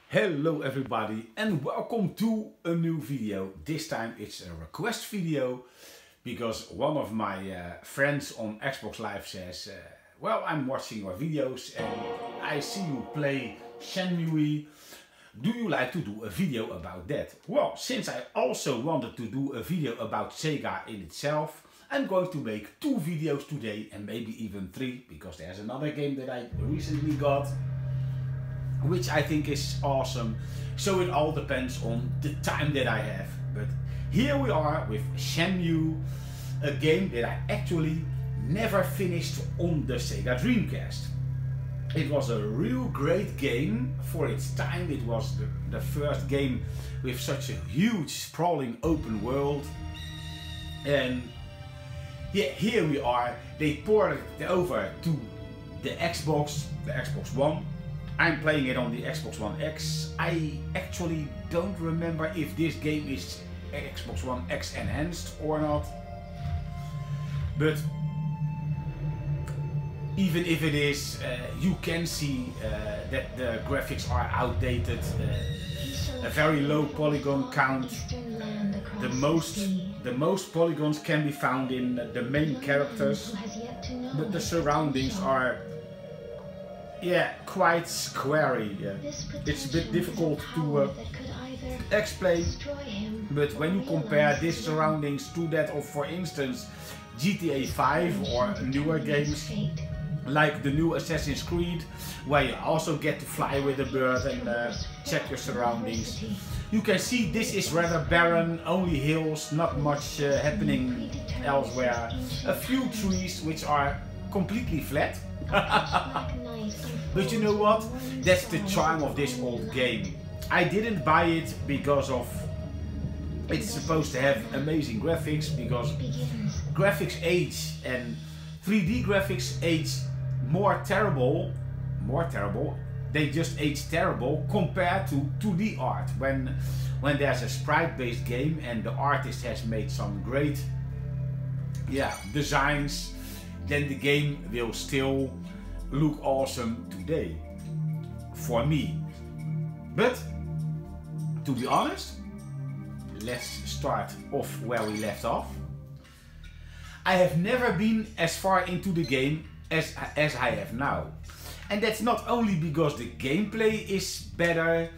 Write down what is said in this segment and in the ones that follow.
Hello everybody and welcome to a new video. This time it's a request video because one of my friends on Xbox Live says, well, I'm watching your videos and I see you play Shenmue. Do you like to do a video about that? Well, since I also wanted to do a video about Sega in itself, I'm going to make 2 videos today and maybe even 3 because there's another game that I recently got, which I think is awesome. So it all depends on the time that I have. But here we are with Shenmue, a game that I actually never finished on the Sega Dreamcast. It was a real great game for its time. It was the first game with such a huge sprawling open world. And yeah, here we are. They ported it over to the Xbox One. I'm playing it on the Xbox One X. I actually don't remember if this game is Xbox One X enhanced or not. But even if it is, you can see that the graphics are outdated. A very low polygon count. The most polygons can be found in the main characters, but the surroundings are quite squarey. It's a bit difficult to explain, but when you compare these surroundings to that of, for instance, GTA 5 or newer games like the new Assassin's Creed, where you also get to fly with a bird and check your surroundings, you can see this is rather barren, only hills, not much happening elsewhere. A few trees which are completely flat. But you know what? That's the charm of this old game. I didn't buy it because of it's supposed to have amazing graphics, because graphics age and 3D graphics age more terrible. They just age terrible compared to 2D art. When there's a sprite-based game and the artist has made some great designs, then the game will still look awesome today, for me. But to be honest, let's start off where we left off. I have never been as far into the game as I have now. And that's not only because the gameplay is better,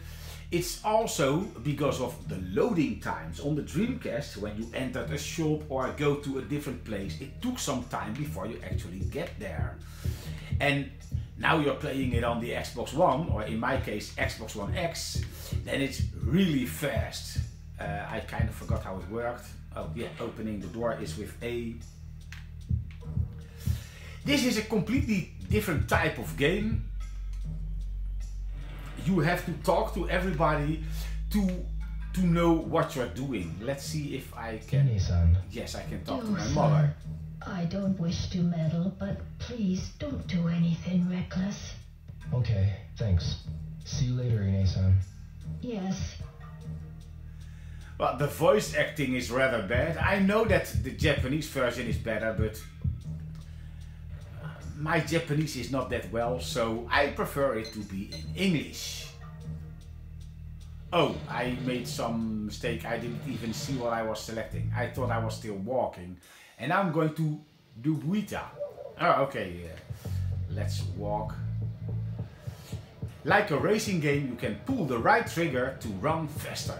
it's also because of the loading times. On the Dreamcast, when you entered a shop or go to a different place, it took some time before you actually get there. And now you're playing it on the Xbox One, or in my case Xbox One X, then it's really fast. I kind of forgot how it worked. Oh yeah, opening the door is with A. This is a completely different type of game. You have to talk to everybody to know what you're doing. Let's see if I can. Kenny-san. Yes, I can talk to my mother. I don't wish to meddle, but please don't do anything reckless. Okay, thanks. See you later, Ine-san. Yes. Well, the voice acting is rather bad. I know that the Japanese version is better, but my Japanese is not that well, so I prefer it to be in English. Oh, I made some mistake. I didn't even see what I was selecting. I thought I was still walking. And now I'm going to do Buita. Oh, okay. Let's walk. Like a racing game, you can pull the right trigger to run faster.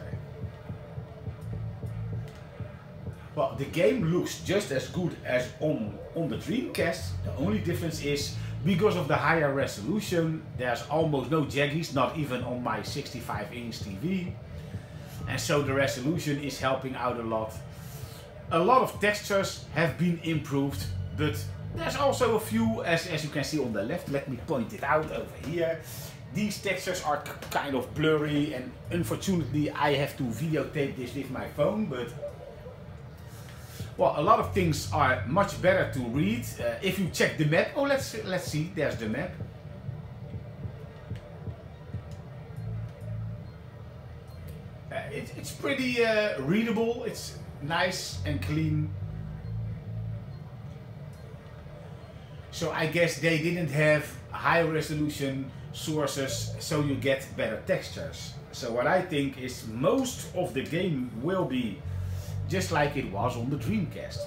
Well, the game looks just as good as on the Dreamcast. The only difference is, because of the higher resolution, there's almost no jaggies, not even on my 65-inch TV. And so the resolution is helping out a lot. A lot of textures have been improved, but there's also a few, as you can see on the left. Let me point it out over here. These textures are kind of blurry, and unfortunately I have to videotape this with my phone, but well, a lot of things are much better to read. If you check the map, oh, let's see, there's the map. It's pretty readable. It's nice and clean. So I guess they didn't have high resolution sources so you get better textures. So what I think is most of the game will be just like it was on the Dreamcast.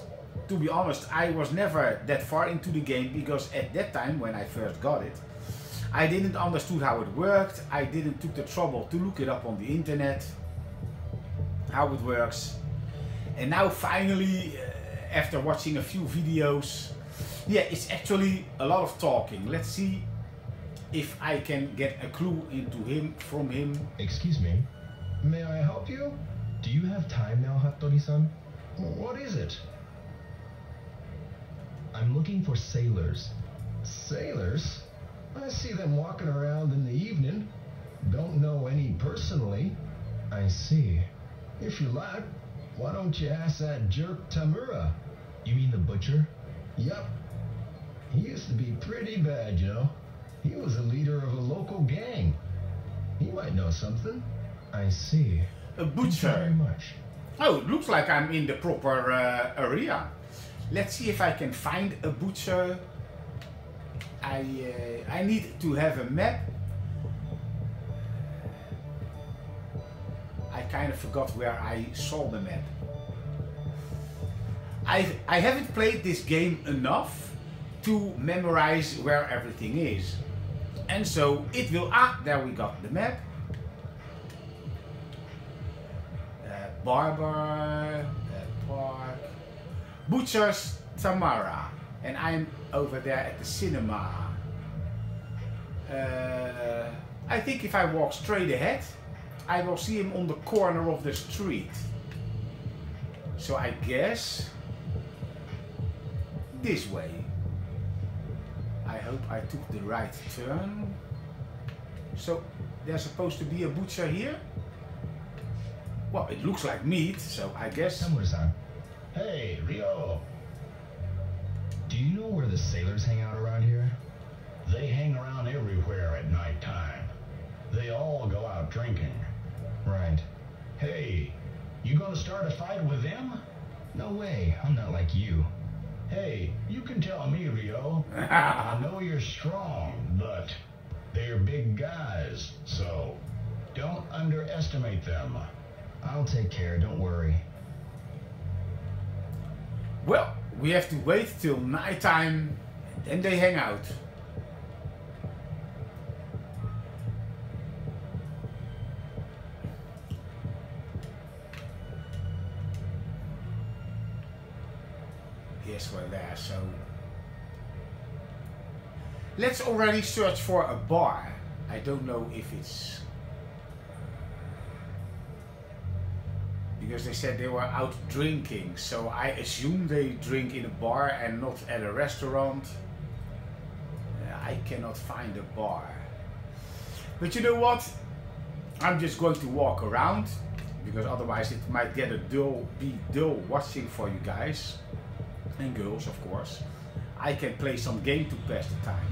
To be honest, I was never that far into the game because at that time when I first got it, I didn't understood how it worked. I didn't took the trouble to look it up on the internet, how it works. And now finally, after watching a few videos, yeah, it's actually a lot of talking. Let's see if I can get a clue from him. Excuse me, may I help you? Do you have time now, Hattori-san? What is it? I'm looking for sailors. Sailors? I see them walking around in the evening. Don't know any personally. I see. If you like, why don't you ask that jerk Tamura? You mean the butcher? Yup. He used to be pretty bad, you know. He was a leader of a local gang. He might know something. I see. A butcher. Thank you very much. Oh, it looks like I'm in the proper area. Let's see if I can find a butcher. I need to have a map. I kind of forgot where I saw the map. I haven't played this game enough to memorize where everything is. And so it will, there we got the map. Barber, park, Butcher's Tamara. And I'm over there at the cinema. I think if I walk straight ahead, I will see him on the corner of the street. So I guess this way. I hope I took the right turn. So there's supposed to be a butcher here. Well, it looks like meat, so I guess. Tamura-san. Hey, Ryo. Do you know where the sailors hang out around here? They hang around everywhere at night time. They all go out drinking. Right. Hey, you gonna start a fight with them? No way, I'm not like you. Hey, you can tell me, Ryo. I know you're strong, but they're big guys, so don't underestimate them. I'll take care, don't worry. Well, we have to wait till nighttime, then they hang out. Yes, we're there, so let's already search for a bar. I don't know if it's because they said they were out drinking, so I assume they drink in a bar and not at a restaurant. I cannot find a bar. But you know what? I'm just going to walk around because otherwise it might get be dull watching for you guys. And girls, of course. I can play some game to pass the time.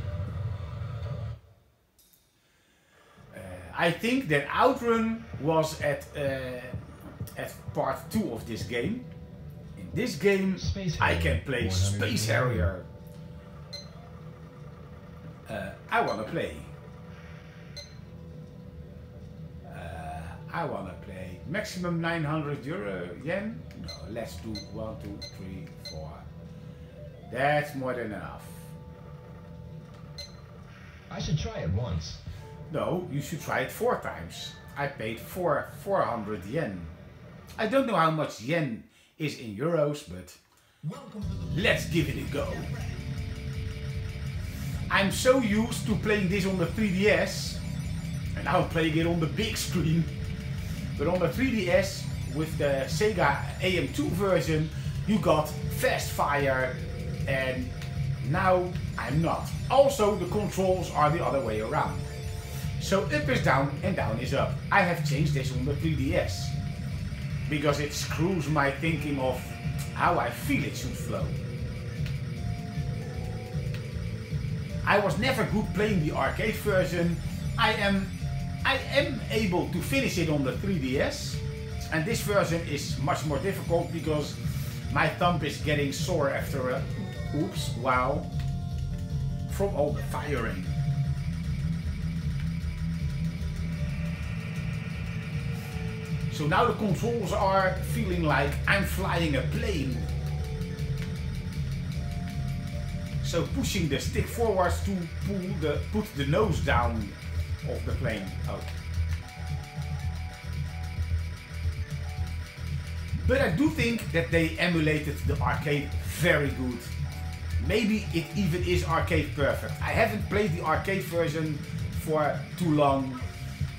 I think that Outrun was at part 2 of this game. In this game, I can play Space Harrier. I wanna play. I wanna play maximum 900 yen. No, let's do 1, 2, 3, 4. That's more than enough. I should try it once. No, you should try it 4 times. I paid 400 yen. I don't know how much yen is in euros, but let's give it a go. I'm so used to playing this on the 3DS, and now I'm playing it on the big screen. But on the 3DS, with the Sega AM2 version, you got fast fire, and now I'm not. Also, the controls are the other way around. So up is down and down is up. I have changed this on the 3DS because it screws my thinking of how I feel it should flow. I was never good playing the arcade version. I am able to finish it on the 3DS, and this version is much more difficult because my thumb is getting sore after a oops, wow, from all the firing. So now the controls are feeling like I'm flying a plane. So pushing the stick forwards to put the nose down of the plane. Oh. But I do think that they emulated the arcade very good. Maybe it even is arcade perfect. I haven't played the arcade version for too long.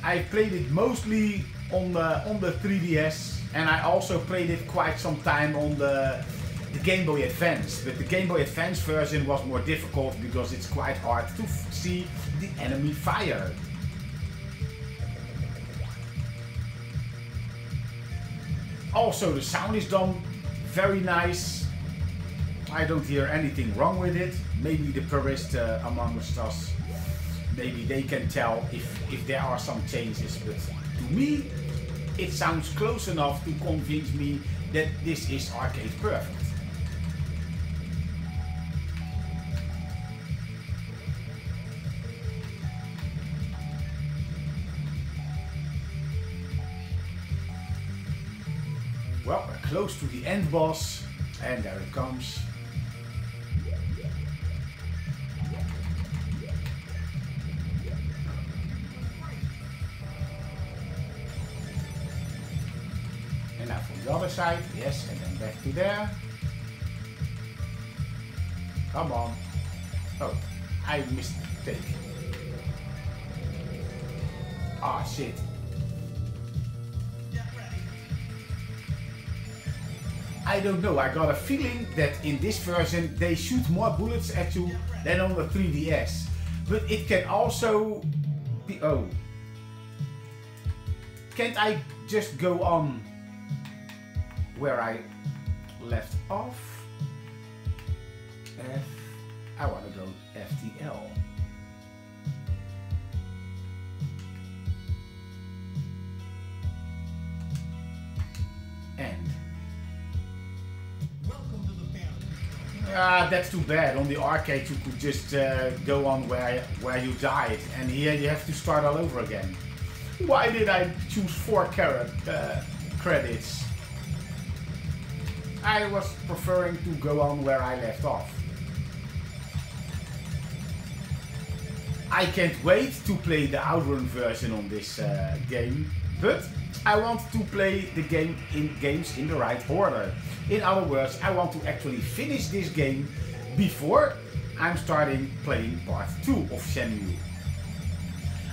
I played it mostly on the 3DS, and I also played it quite some time on the Game Boy Advance. But the Game Boy Advance version was more difficult because it's quite hard to see the enemy fire. Also, the sound is done very nice. I don't hear anything wrong with it. Maybe the purist amongst us, maybe they can tell if there are some changes. But to me, it sounds close enough to convince me that this is arcade perfect. Well, we're close to the end boss, and there it comes. And now from the other side, yes, and then back to there. Come on. Oh, I mistake. Ah, shit. I don't know, I got a feeling that in this version they shoot more bullets at you than on the 3DS. But it can also be... oh. Can't I just go on where I left off? I want to go FTL. End. That's too bad. On the arcade you could just go on where you died, and here you have to start all over again. Why did I choose 4 credits? I was preferring to go on where I left off. I can't wait to play the Outrun version on this game, but I want to play the games in the right order. In other words, I want to actually finish this game before I'm starting playing part 2 of Shenmue.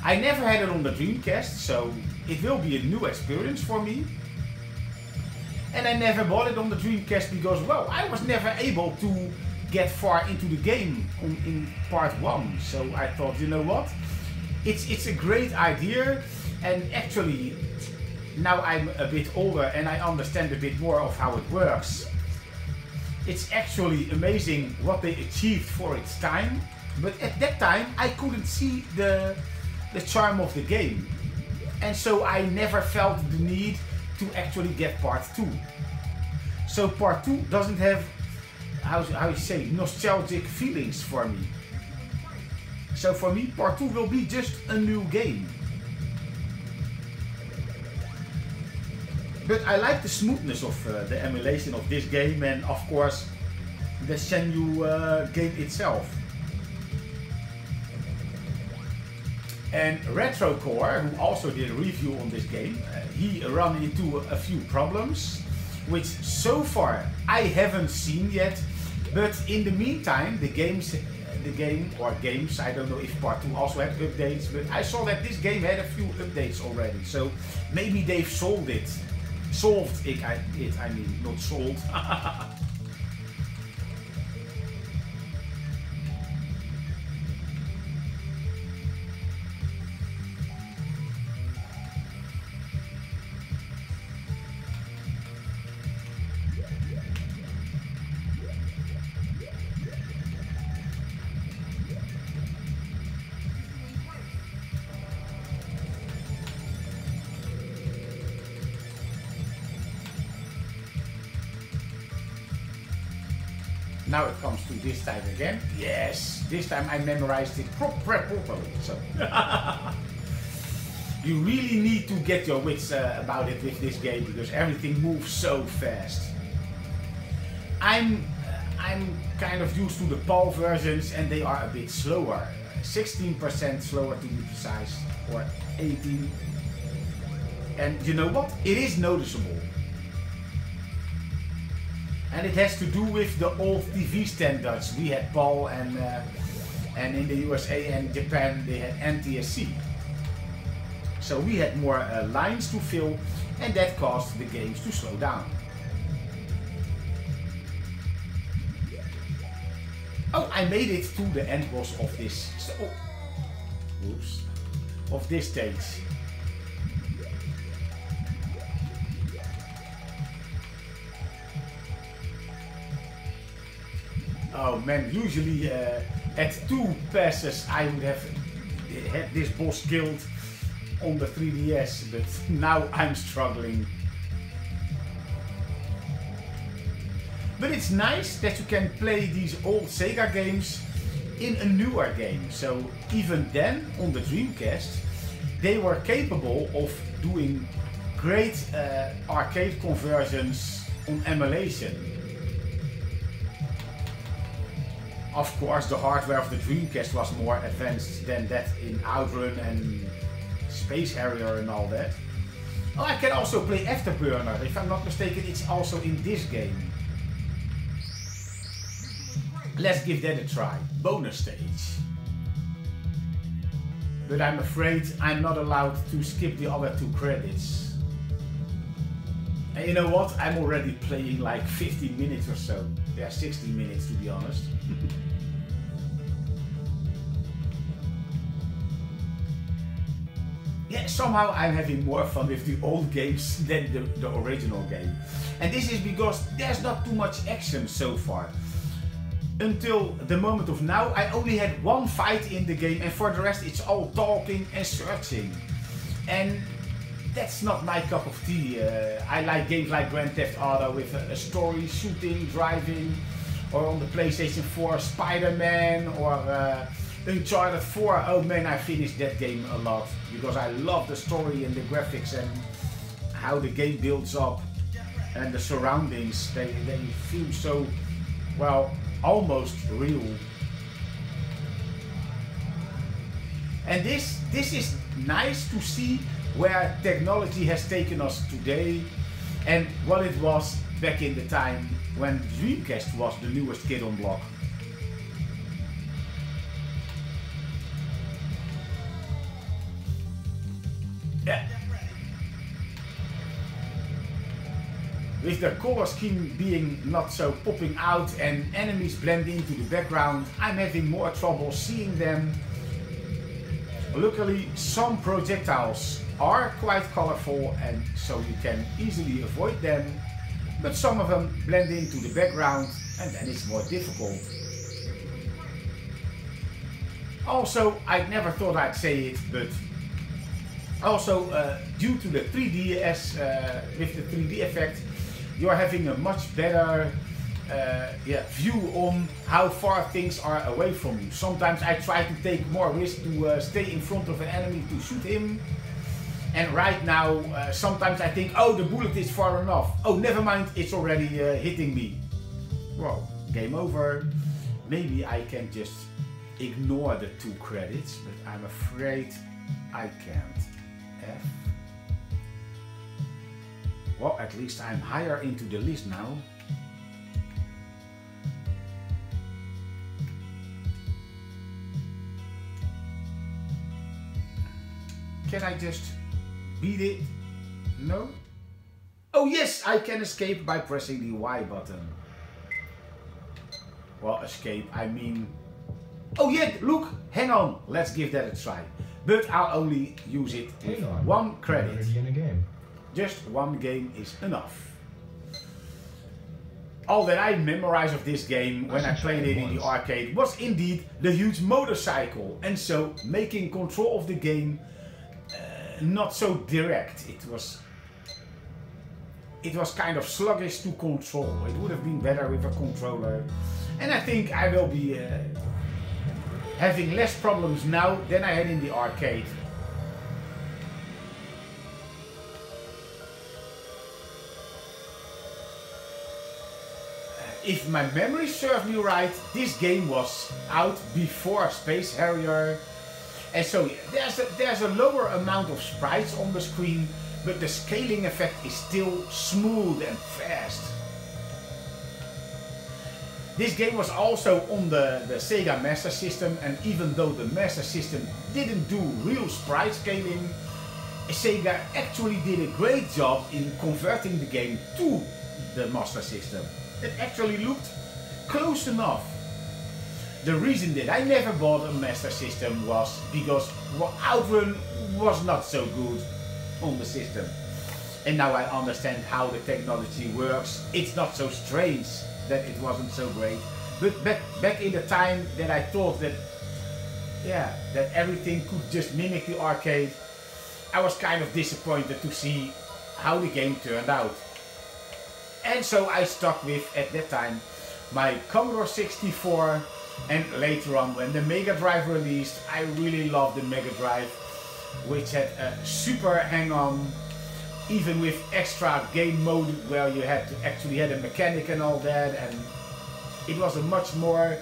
I never had it on the Dreamcast, so it will be a new experience for me. And I never bought it on the Dreamcast because, well, I was never able to get far into the game in part 1. So I thought, you know what? It's a great idea, and actually now I'm a bit older and I understand a bit more of how it works. It's actually amazing what they achieved for its time, but at that time I couldn't see the charm of the game. And so I never felt the need to actually get part 2. So part 2 doesn't have, how you say, nostalgic feelings for me. So for me, part 2 will be just a new game. But I like the smoothness of the emulation of this game, and of course the Shenmue game itself. And Retrocore, who also did a review on this game, he ran into a few problems, which so far I haven't seen yet. But in the meantime, the game, I don't know if part 2 also had updates, but I saw that this game had a few updates already. So maybe they've solved it. I mean, not sold. Now it comes to this time again. Yes, this time I memorized it properly. So You really need to get your wits about it with this game because everything moves so fast. I'm kind of used to the PAL versions and they are a bit slower. 16% slower to be precise, or 18. And you know what? It is noticeable. And it has to do with the old TV standards. We had PAL and in the USA and Japan they had NTSC. So we had more lines to fill and that caused the games to slow down. Oh, I made it to the end boss of this. Oops. Of this stage. Oh man, usually at 2 passes I would have had this boss killed on the 3DS, but now I'm struggling. But it's nice that you can play these old Sega games in a newer game. So even then, on the Dreamcast, they were capable of doing great arcade conversions on emulation. Of course, the hardware of the Dreamcast was more advanced than that in Outrun and Space Harrier and all that. Oh, I can also play Afterburner. If I'm not mistaken, it's also in this game. Let's give that a try. Bonus stage. But I'm afraid I'm not allowed to skip the other 2 credits. And you know what? I'm already playing like 15 minutes or so. Yeah, 16 minutes to be honest. Yeah, somehow I'm having more fun with the old games than the original game. And this is because there's not too much action so far. Until the moment of now, I only had 1 fight in the game and for the rest it's all talking and searching. And that's not my cup of tea. I like games like Grand Theft Auto with a story, shooting, driving, or on the PlayStation 4 Spider-Man or Uncharted 4. Oh man, I finished that game a lot because I love the story and the graphics and how the game builds up and the surroundings. They feel so, well, almost real. And this is nice to see where technology has taken us today and what it was back in the time when Dreamcast was the newest kid on block. Yeah. With the color scheme being not so popping out and enemies blend into the background, I'm having more trouble seeing them. Luckily, some projectiles are quite colorful and so you can easily avoid them, but some of them blend into the background and then it's more difficult. Also, I never thought I'd say it, but also due to the 3DS, with the 3D effect, you're having a much better view on how far things are away from you. Sometimes I try to take more risk to stay in front of an enemy to shoot him. And right now, sometimes I think, oh, the bullet is far enough. Oh, never mind, it's already hitting me. Well, game over. Maybe I can just ignore the 2 credits, but I'm afraid I can't. F. Well, at least I'm higher into the list now. Can I just beat it? No? Oh yes, I can escape by pressing the Y button. Well, escape, I mean... Oh yeah, look, hang on, let's give that a try. But I'll only use it with 1 credit. Just 1 game is enough. All that I memorized of this game when I played it in the arcade was indeed the huge motorcycle. And so making control of the game not so direct. It was kind of sluggish to control. It would have been better with a controller. And I think I will be having less problems now than I had in the arcade. if my memory serves me right, this game was out before Space Harrier. And so there's a lower amount of sprites on the screen, but the scaling effect is still smooth and fast. This game was also on the Sega Master System, and even though the Master System didn't do real sprite scaling, Sega actually did a great job in converting the game to the Master System. It actually looked close enough. The reason that I never bought a Master System was because Outrun was not so good on the system. And now I understand how the technology works. It's not so strange that it wasn't so great. But back in the time that I thought that, yeah, that everything could just mimic the arcade, I was kind of disappointed to see how the game turned out. And so I stuck with, at that time, my Commodore 64, and later on when the Mega Drive released, I really loved the Mega Drive, which had a super hang-on, even with extra game mode where you had to actually had a mechanic and all that, and it was a much more,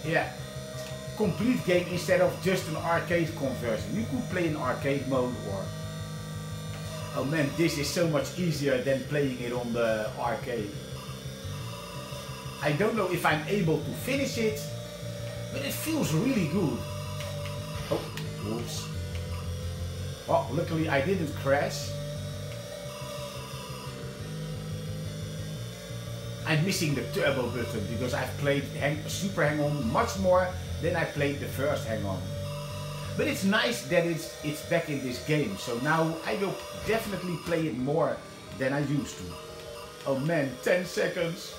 yeah, complete game instead of just an arcade conversion. You could play in arcade mode, or oh man, this is so much easier than playing it on the arcade. I don't know if I'm able to finish it, but it feels really good. Oh, whoops. Well, luckily I didn't crash. I'm missing the turbo button because I've played Super Hang-On much more than I played the first Hang-On. But it's nice that it's back in this game, so now I will definitely play it more than I used to. Oh man, 10 seconds.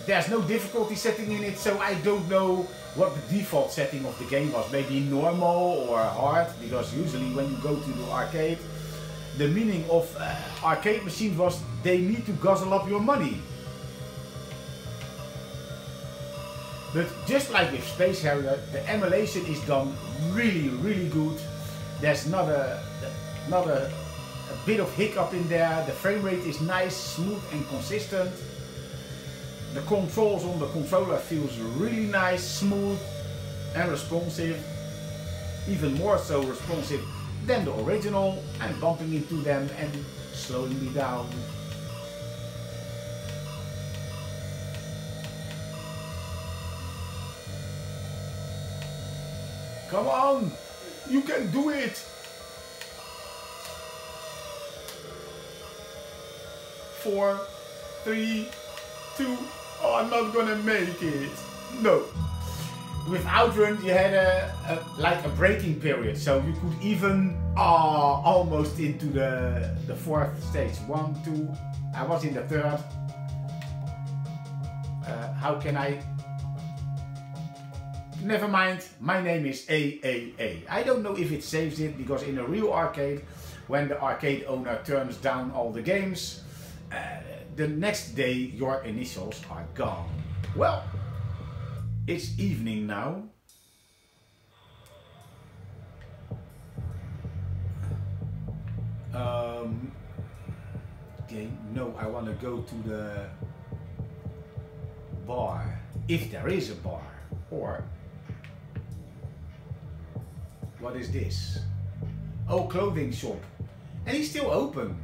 There's no difficulty setting in it, so I don't know what the default setting of the game was. Maybe normal or hard, because usually when you go to the arcade, the meaning of arcade machines was they need to guzzle up your money. But just like with Space Harrier, the emulation is done really, really good. There's not a bit of hiccup in there. The frame rate is nice, smooth and consistent. The controls on the controller feels really nice, smooth and responsive. Even more so responsive than the original. I'm bumping into them and slowing me down. Come on! You can do it! 4, 3, 2, oh, I'm not gonna make it. No. With Outrun you had like a braking period, so you could even almost into the fourth stage. 1, 2, I was in the third. How can I? Never mind, my name is AAA. I don't know if it saves it, because in a real arcade, when the arcade owner turns down all the games, the next day your initials are gone. Well, it's evening now. Okay, no, I want to go to the bar, if there is a bar, or what is this? Oh, clothing shop. And he's still open.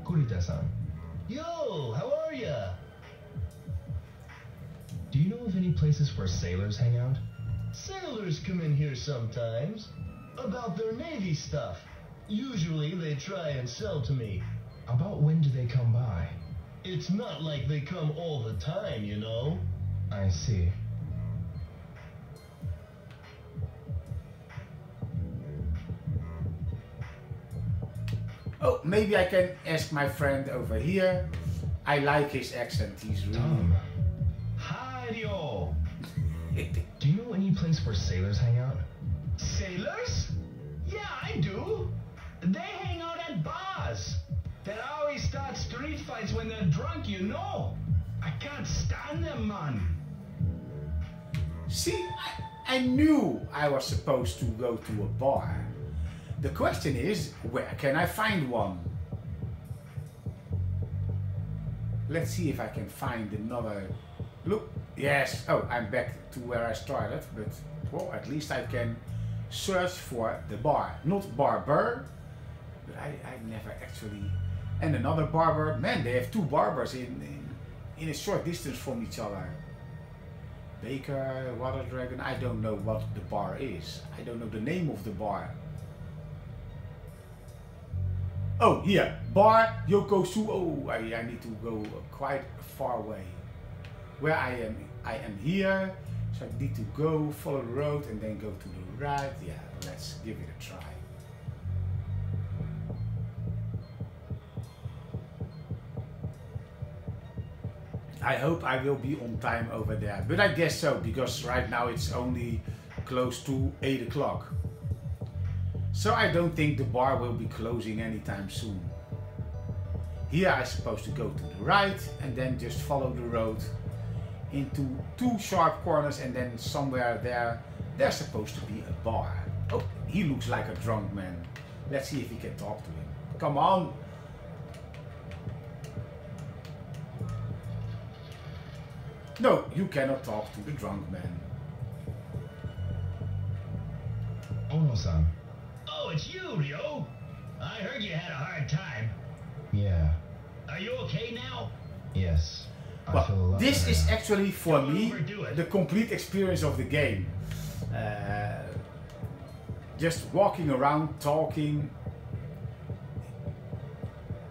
Kurita-san. Yo, how are ya? Do you know of any places where sailors hang out? Sailors come in here sometimes. About their Navy stuff. Usually they try and sell to me. About when do they come by? It's not like they come all the time, you know. I see. Oh, maybe I can ask my friend over here. I like his accent, he's really... Hi-yo. Do you know any place where sailors hang out? Sailors? Yeah, I do. They hang out at bars. They always start street fights when they're drunk, you know. I can't stand them, man. See, I knew I was supposed to go to a bar. The question is, where can I find one? Let's see if I can find another... Look, yes, oh, I'm back to where I started, but, well, at least I can search for the bar. Not barber, but I never actually... And another barber. Man, they have two barbers in a short distance from each other. Baker, Water Dragon, I don't know what the bar is. I don't know the name of the bar. Oh, here, Bar Yokosu. Oh, I need to go quite far away. Where I am here, so I need to go, follow the road and then go to the right. Yeah, let's give it a try. I hope I will be on time over there, but I guess so, because right now it's only close to 8 o'clock. So I don't think the bar will be closing anytime soon. Here I'm supposed to go to the right and then just follow the road into two sharp corners, and then somewhere there, there's supposed to be a bar. Oh, he looks like a drunk man. Let's see if we can talk to him. Come on. No, you cannot talk to the drunk man. Ono-san. Oh, it's you, Ryo. I heard you had a hard time. Yeah. Are you okay now? Yes. I feel a Well, lot this better is now. actually for Don't me overdo it. the complete experience of the game. Just walking around, talking.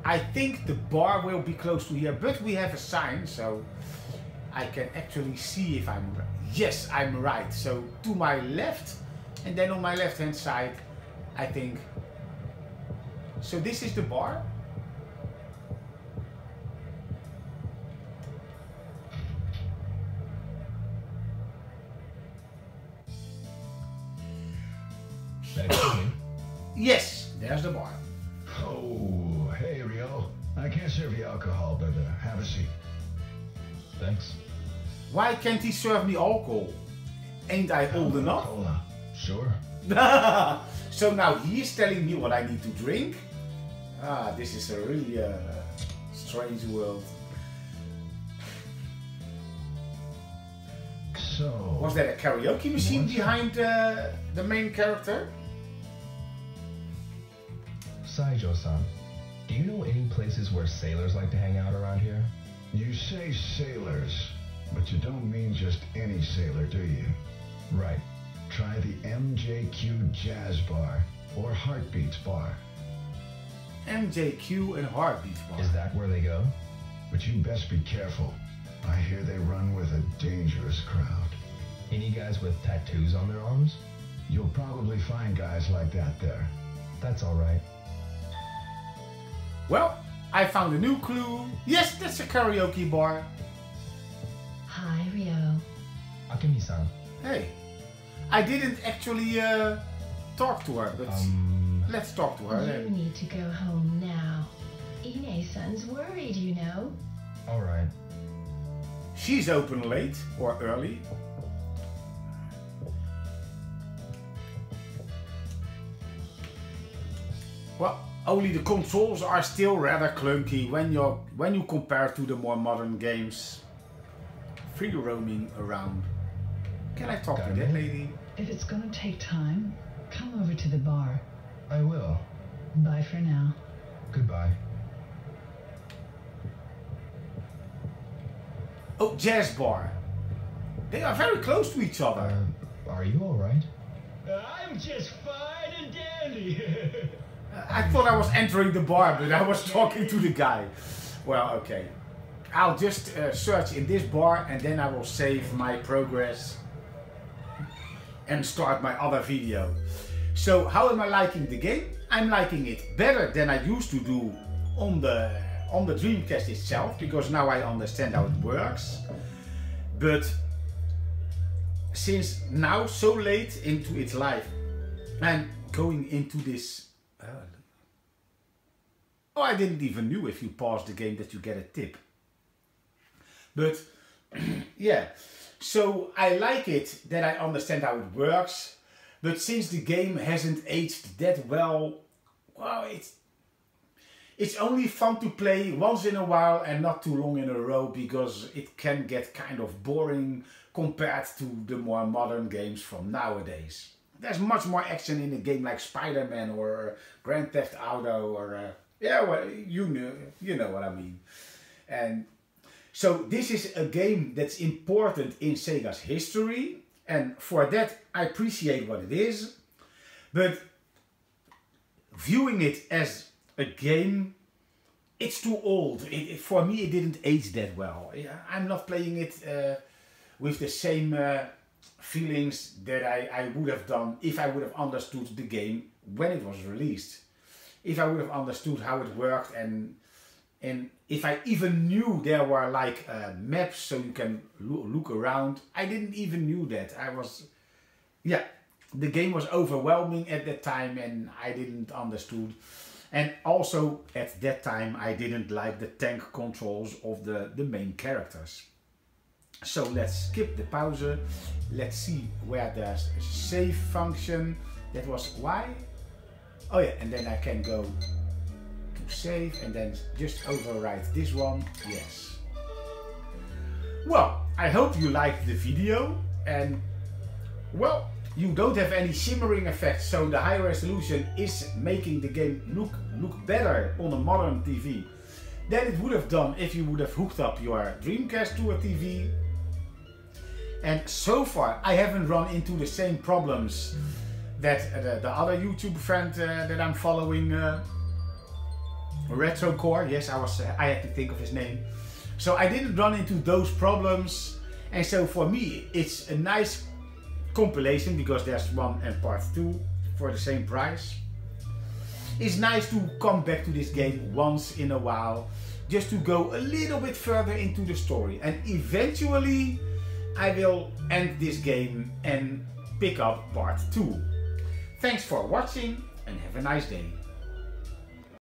I think the bar will be close to here, but we have a sign, so I can actually see if I'm right. Yes, I'm right. So to my left, and then on my left hand side, I think. So this is the bar. Excuse me. Yes, there's the bar. Oh, hey, Ryo. I can't serve you alcohol, but have a seat. Thanks. Why can't he serve me alcohol? Ain't I old enough? Cola. Sure. So now he is telling me what I need to drink? Ah, this is a really strange world. So... Was there a karaoke machine behind the main character? Saijo-san, do you know any places where sailors like to hang out around here? You say sailors, but you don't mean just any sailor, do you? Right. Try the MJQ Jazz Bar or Heartbeats Bar. MJQ and Heartbeats Bar. Is that where they go? But you best be careful. I hear they run with a dangerous crowd. Any guys with tattoos on their arms? You'll probably find guys like that there. That's alright. Well, I found a new clue. Yes, that's a karaoke bar. Hi, Ryo. Akemi-san. Hey, I didn't actually talk to her, but let's talk to her You then. need to go home now. Ine-san's worried, you know. Alright. She's open late or early. Well, only the controls are still rather clunky when you compare to the more modern games. Free roaming around. Can I talk to that lady? If it's gonna take time, come over to the bar. I will. Bye for now. Goodbye. Oh, jazz bar. They are very close to each other. Are you alright? I'm just fine and dandy. I thought I was entering the bar, but I was talking to the guy. Well, okay. I'll just search in this bar and then I will save my progress and start my other video. So how am I liking the game? I'm liking it better than I used to do on the Dreamcast itself, because now I understand how it works. But since now, so late into its life, I'm going into this. Oh, I didn't even know if you pause the game that you get a tip. But yeah, so I like it that I understand how it works. But since the game hasn't aged that well, It's only fun to play once in a while and not too long in a row, because it can get kind of boring compared to the more modern games from nowadays. There's much more action in a game like Spider-Man or Grand Theft Auto or yeah, well, you know what I mean. And so this is a game that's important in Sega's history, and for that I appreciate what it is. But viewing it as a game, it's too old. For me, it didn't age that well. I'm not playing it with the same feelings that I would have done if I would have understood the game when it was released. If I would have understood how it worked, and if I even knew there were like maps so you can look around. I didn't even knew that. The game was overwhelming at that time and I didn't understood. And also at that time I didn't like the tank controls of the main characters. So let's skip the pause. Let's see where there's a save function. That was why. Oh yeah, and then I can go to save and then just overwrite this one. Yes. Well, I hope you liked the video, and well, you don't have any shimmering effects, so the high resolution is making the game look better on a modern TV than it would have done if you would have hooked up your Dreamcast to a TV. And so far I haven't run into the same problems that the other YouTube friend that I'm following, Retrocore, yes, I had to think of his name. So I didn't run into those problems, and so for me it's a nice compilation, because there's 1 and part 2 for the same price. It's nice to come back to this game once in a while, just to go a little bit further into the story, and eventually I will end this game and pick up part 2. Thanks for watching and have a nice day.